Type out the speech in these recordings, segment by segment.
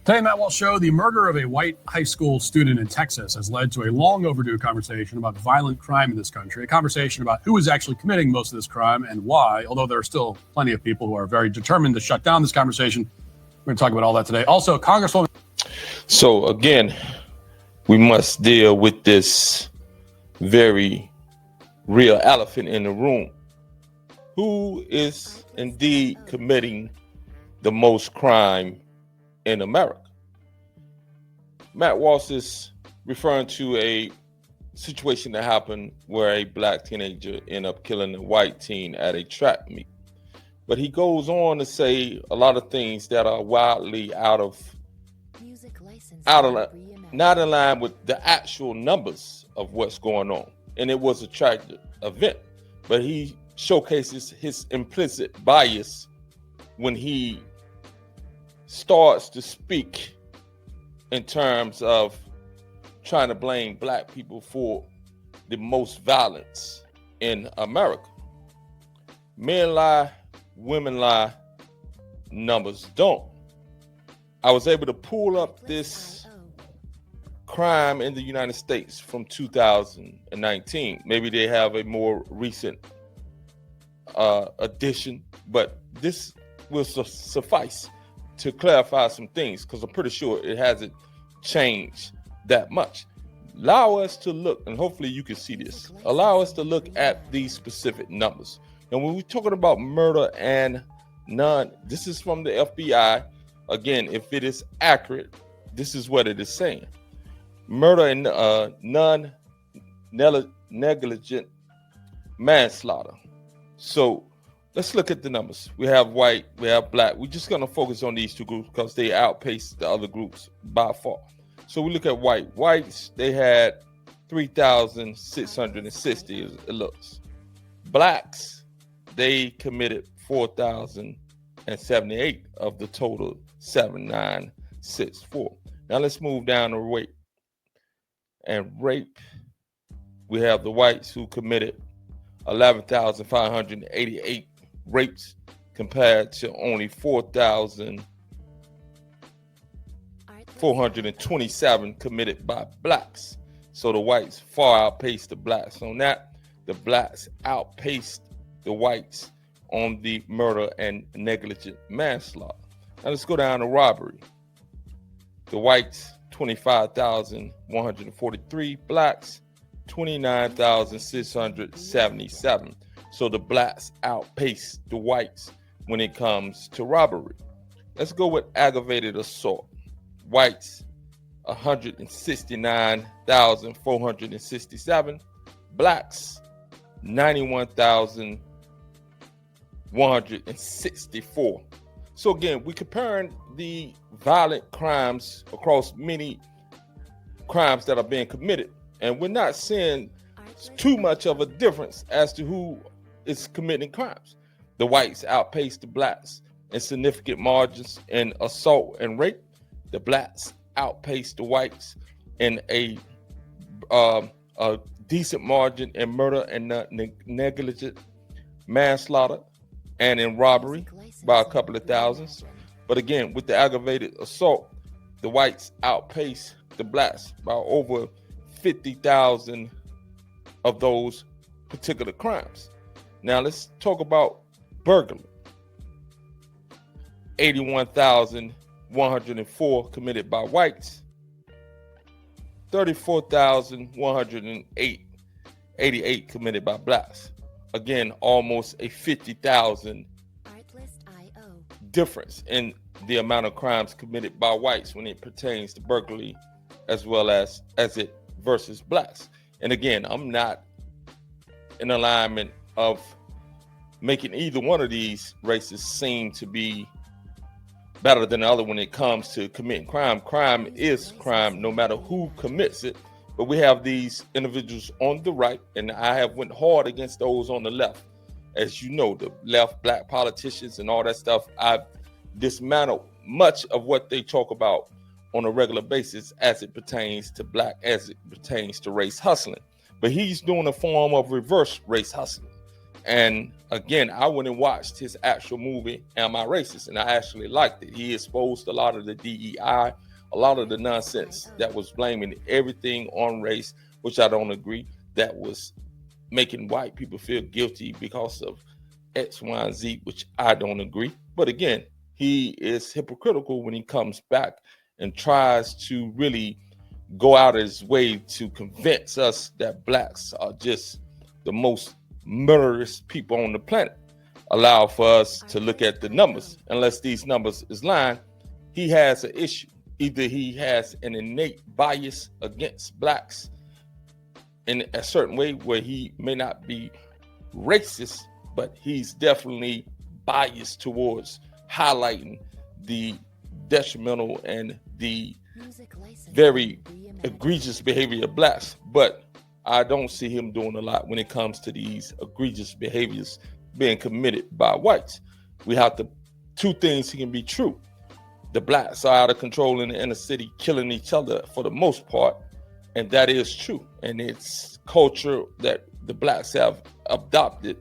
Today, Matt Walsh Show, the murder of a white high school student in Texas has led to a long overdue conversation about violent crime in this country, a conversation about who is actually committing most of this crime and why, although there are still plenty of people who are very determined to shut down this conversation. We're going to talk about all that today. Also, Congresswoman. So, again, we must deal with this very real elephant in the room. Who is indeed committing the most crime in America? Matt Walsh is referring to a situation that happened where a black teenager ended up killing a white teen at a track meet. But he goes on to say a lot of things that are wildly not in line with the actual numbers of what's going on. And it was a tragic event, but he showcases his implicit bias when he starts to speak in terms of trying to blame black people for the most violence in America. Men lie, women lie, numbers don't. I was able to pull up this crime in the United States from 2019. Maybe they have a more recent addition, but this will suffice to clarify some things, because I'm pretty sure it hasn't changed that much. Allow us to look, and hopefully you can see this. Allow us to look at these specific numbers. And when we're talking about murder and this is from the FBI. Again, if it is accurate, this is what it is saying. Murder and non-negligent manslaughter. So let's look at the numbers. We have white, we have black. We're just going to focus on these two groups because they outpace the other groups by far. So we look at white. Whites, they had 3,660, it looks. Blacks, they committed 4,078 of the total 7,964. Now let's move down to rape. And rape, we have the whites who committed 11,588 rapes compared to only 4,427 committed by blacks. So the whites far outpaced the blacks on that. The blacks outpaced the whites on the murder and negligent manslaughter. Now let's go down to robbery. The whites, 25,143, blacks, 29,677. So the blacks outpace the whites when it comes to robbery. Let's go with aggravated assault. Whites, 169,467. Blacks, 91,164. So again, we're comparing the violent crimes across many crimes that are being committed, and we're not seeing too much of a difference as to who is committing crimes. The whites outpace the blacks in significant margins in assault and rape. The blacks outpace the whites in a decent margin in murder and negligent manslaughter and in robbery by a couple of thousands. But again, with the aggravated assault, the whites outpace the blacks by over 50,000 of those particular crimes. Now let's talk about burglary. 81,104 committed by whites, 34,188 committed by blacks. Again, almost a 50,000 difference in the amount of crimes committed by whites when it pertains to burglary as well as it versus blacks. And again, I'm not in alignment of making either one of these races seem to be better than the other when it comes to committing crime. Crime is crime no matter who commits it. But we have these individuals on the right, and I have went hard against those on the left. As you know, the left, black politicians and all that stuff, I've dismantled much of what they talk about on a regular basis as it pertains to black, as it pertains to race hustling. But he's doing a form of reverse race hustling. And again, I went and watched his actual movie, Am I Racist? And I actually liked it. He exposed a lot of the DEI, a lot of the nonsense that was blaming everything on race, which I don't agree, that was making white people feel guilty because of X, Y, and Z, which I don't agree. But again, he is hypocritical when he comes back and tries to really go out of his way to convince us that blacks are just the most murderous people on the planet. Allow for us to look at the numbers. Unless these numbers is lying, he has an issue. Either he has an innate bias against blacks in a certain way where he may not be racist, but he's definitely biased towards highlighting the detrimental and the very egregious behavior of blacks. But I don't see him doing a lot when it comes to these egregious behaviors being committed by whites. We have to, two things can be true. The blacks are out of control in the inner city, killing each other for the most part. And that is true. And it's culture that the blacks have adopted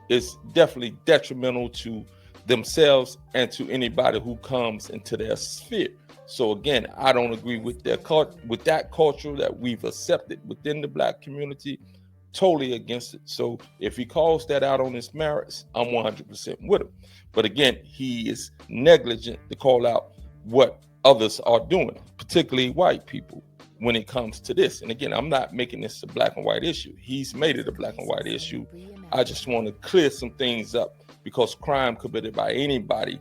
is definitely detrimental to themselves and to anybody who comes into their sphere. So again, I don't agree with that culture that we've accepted within the black community. Totally against it. So if he calls that out on his merits, I'm 100% with him. But again, he is negligent to call out what others are doing, particularly white people, when it comes to this. And again, I'm not making this a black and white issue. He's made it a black and white issue. I just want to clear some things up, because crime committed by anybody,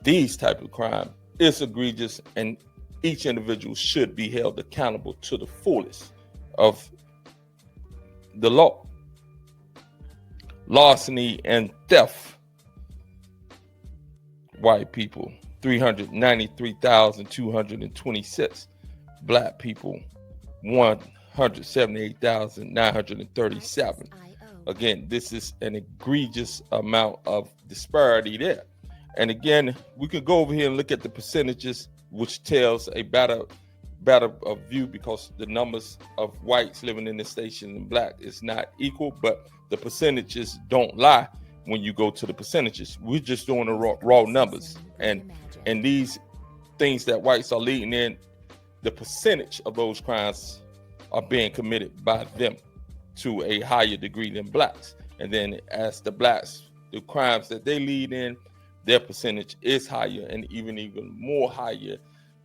these type of crime, is egregious, and each individual should be held accountable to the fullest of the law. Larceny and theft. White people, 393,226. Black people, 178,937. Again, this is an egregious amount of disparity there. And again, we could go over here and look at the percentages, which tells a better view, because the numbers of whites living in the station and black is not equal, but the percentages don't lie when you go to the percentages. We're just doing the raw numbers. And these things that whites are leading in, the percentage of those crimes are being committed by them to a higher degree than blacks. And then as the blacks, the crimes that they lead in, their percentage is higher, and even more higher,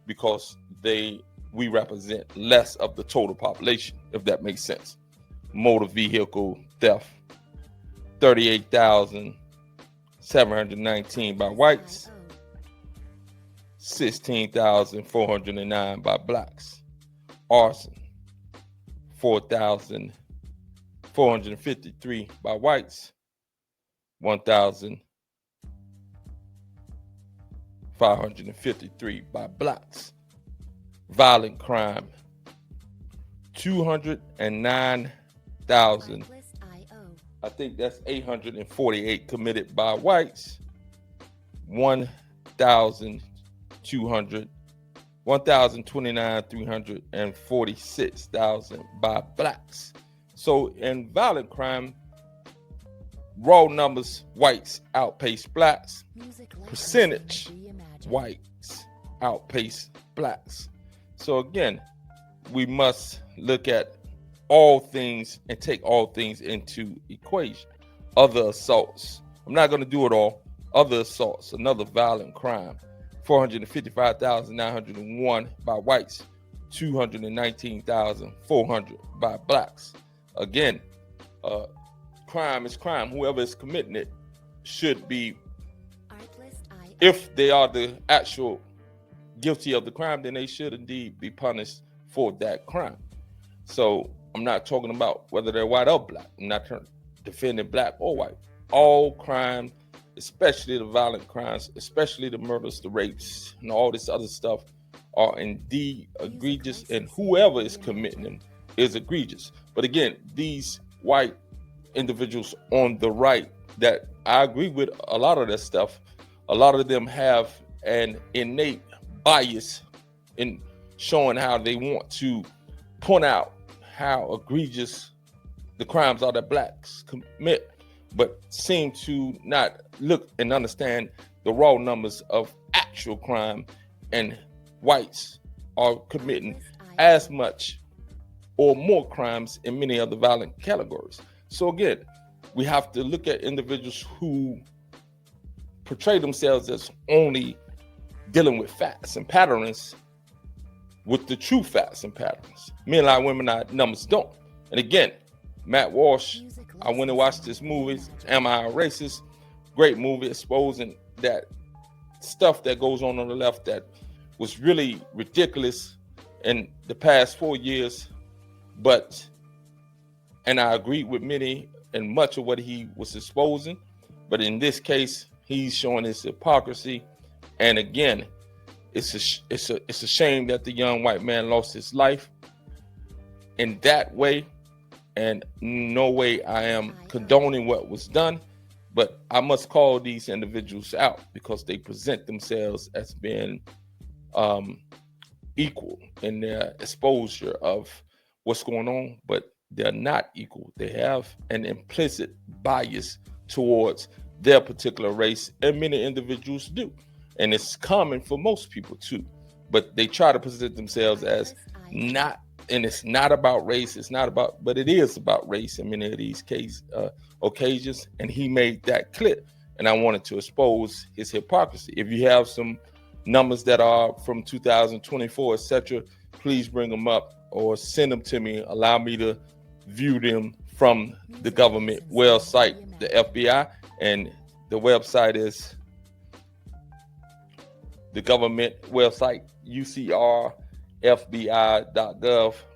because we represent less of the total population, if that makes sense. Motor vehicle theft, 38,719 by whites, 16,409 by blacks. Arson, 4,453 by whites, 1,553 by blacks. Violent crime, 209,000. I think that's 848 committed by whites, 1,029,346,000 by blacks. So in violent crime, raw numbers, whites outpace blacks. Percentage, whites outpace blacks. So again, we must look at all things and take all things into equation. Other assaults, I'm not going to do it all. Other assaults, another violent crime, 455,901 by whites, 219,400 by blacks. Again, crime is crime. Whoever is committing it should be, if they are the actual guilty of the crime, then they should indeed be punished for that crime. So I'm not talking about whether they're white or black. I'm not defending black or white. All crime, especially the violent crimes, especially the murders, the rapes, and all this other stuff, are indeed egregious, and whoever is committing them is egregious. But again, these white individuals on the right, that I agree with a lot of that stuff, a lot of them have an innate bias in showing how they want to point out how egregious the crimes are that blacks commit. but seem to not look and understand the raw numbers of actual crime, and whites are committing as much or more crimes in many other violent categories. So again, we have to look at individuals who portray themselves as only dealing with facts and patterns with the true facts and patterns. Men lie, women lie, numbers don't. And again, Matt Walsh, I went and watched this movie, Am I a Racist? Great movie exposing that stuff that goes on the left that was really ridiculous in the past 4 years. And I agree with many and much of what he was exposing. But in this case, he's showing his hypocrisy. And again, it's a shame that the young white man lost his life in that way. And no way I am condoning what was done, but I must call these individuals out because they present themselves as being equal in their exposure of what's going on, but they're not equal. They have an implicit bias towards their particular race, and many individuals do. And it's common for most people too, but they try to present themselves as not, and it's not about race, but it is about race in many of these occasions, and he made that clear. And I wanted to expose his hypocrisy. If you have some numbers that are from 2024, etc., please bring them up or send them to me. Allow me to view them from the government website, the FBI, and the website is the government website, ucrfbi.gov,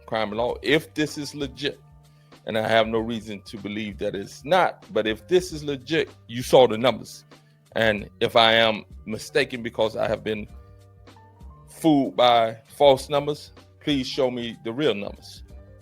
crime and law. If this is legit, and I have no reason to believe that it's not, but if this is legit, you saw the numbers. And if I am mistaken because I have been fooled by false numbers, please show me the real numbers.